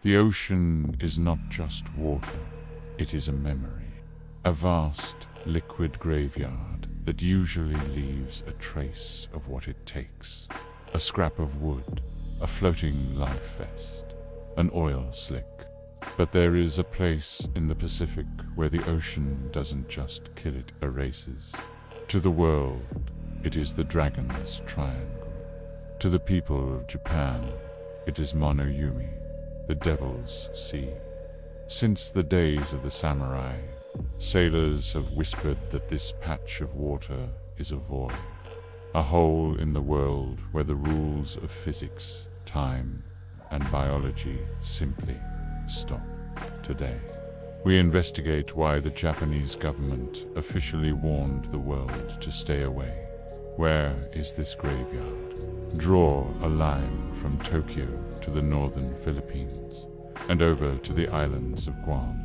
The ocean is not just water, it is a memory. A vast, liquid graveyard that usually leaves a trace of what it takes. A scrap of wood, a floating life vest, an oil slick. But there is a place in the Pacific where the ocean doesn't just kill, it erases. To the world, it is the Dragon's Triangle. To the people of Japan, it is Monoyumi, the Devil's Sea. Since the days of the samurai, sailors have whispered that this patch of water is a void, a hole in the world where the rules of physics, time, and biology simply stop. Today, we investigate why the Japanese government officially warned the world to stay away. Where is this graveyard? Draw a line from Tokyo to the northern Philippines and over to the islands of Guam.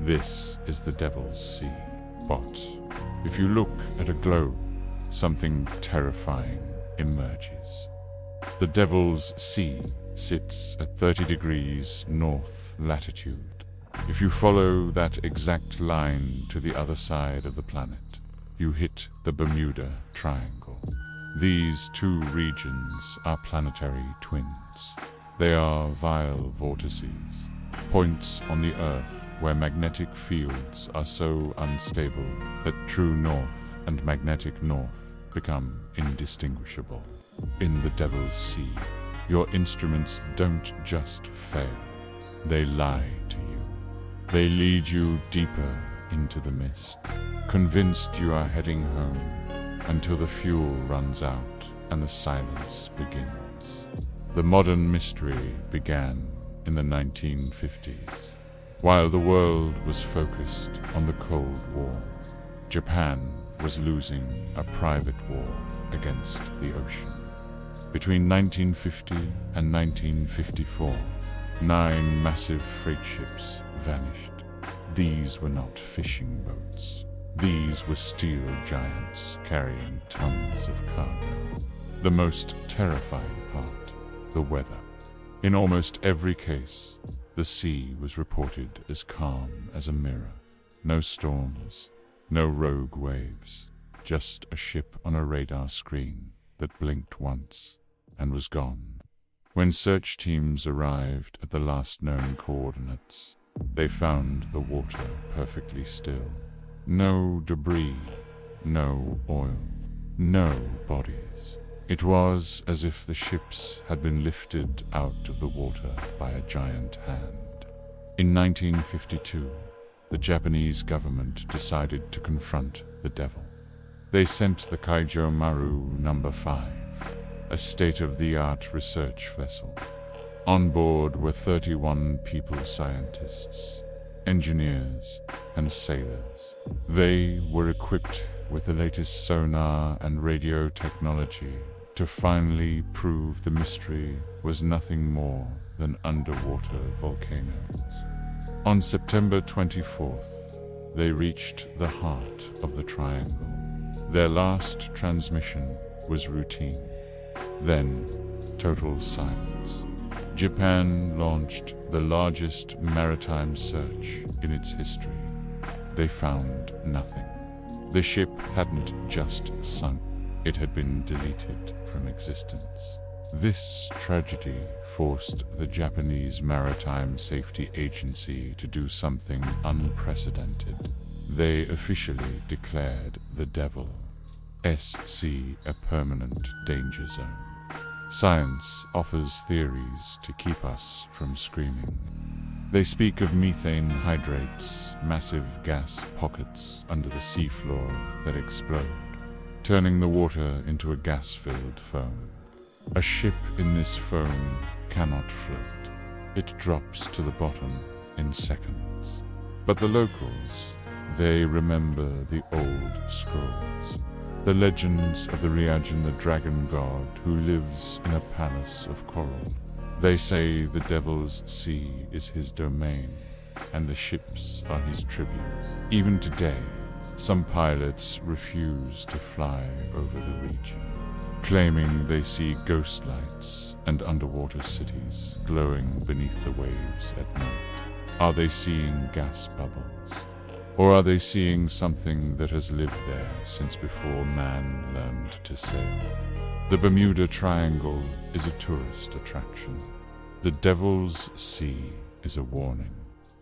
This is the Devil's Sea. But if you look at a globe, something terrifying emerges. The Devil's Sea sits at 30 degrees north latitude. If you follow that exact line to the other side of the planet, you hit the Bermuda Triangle. These two regions are planetary twins. They are vile vortices, points on the Earth where magnetic fields are so unstable that true north and magnetic north become indistinguishable. In the Devil's Sea, your instruments don't just fail, they lie to you. They lead you deeper into the mist, convinced you are heading home, until the fuel runs out and the silence begins. The modern mystery began in the 1950s. While the world was focused on the Cold War, Japan was losing a private war against the ocean. Between 1950 and 1954, 9 massive freight ships vanished. These were not fishing boats. These were steel giants carrying tons of cargo. The most terrifying part, the weather. In almost every case, the sea was reported as calm as a mirror. No storms, no rogue waves, just a ship on a radar screen that blinked once and was gone. When search teams arrived at the last known coordinates, they found the water perfectly still. No debris, no oil, no bodies. It was as if the ships had been lifted out of the water by a giant hand. In 1952, the Japanese government decided to confront the devil. They sent the Kaijo Maru No. 5, a state-of-the-art research vessel. On board were 31 people scientists, engineers, and sailors. They were equipped with the latest sonar and radio technology to finally prove the mystery was nothing more than underwater volcanoes. On September 24th, they reached the heart of the triangle. Their last transmission was routine. Then, total silence. Japan launched the largest maritime search in its history. They found nothing. The ship hadn't just sunk, it had been deleted from existence. This tragedy forced the Japanese Maritime Safety Agency to do something unprecedented. They officially declared the Devil's Sea a permanent danger zone. Science offers theories to keep us from screaming. They speak of methane hydrates, massive gas pockets under the seafloor that explode, turning the water into a gas-filled foam. A ship in this foam cannot float. It drops to the bottom in seconds. But the locals, they remember the old scrolls. The legends of the Ryujin, the dragon god who lives in a palace of coral. They say the Devil's Sea is his domain, and the ships are his tribute. Even today, some pilots refuse to fly over the region. claiming they see ghost lights and underwater cities glowing beneath the waves at night. Are they seeing gas bubbles? Or are they seeing something that has lived there since before man learned to sail? The Bermuda Triangle is a tourist attraction. The Devil's Sea is a warning.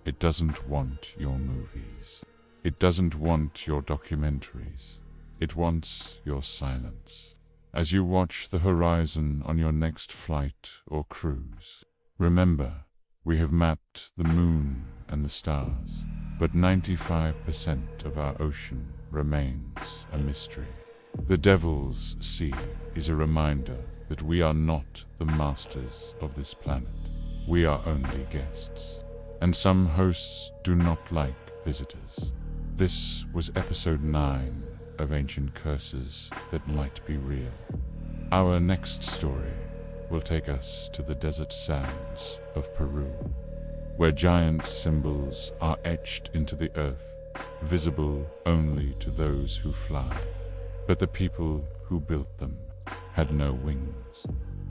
It doesn't want your movies. It doesn't want your documentaries. It wants your silence. As you watch the horizon on your next flight or cruise, remember, we have mapped the moon and the stars, but 95% of our ocean remains a mystery. The Devil's Sea is a reminder that we are not the masters of this planet. We are only guests. And some hosts do not like visitors. This was episode 9 of Ancient Curses That Might Be Real. Our next story will take us to the desert sands of Peru, where giant symbols are etched into the earth, visible only to those who fly. But the people who built them had no wings.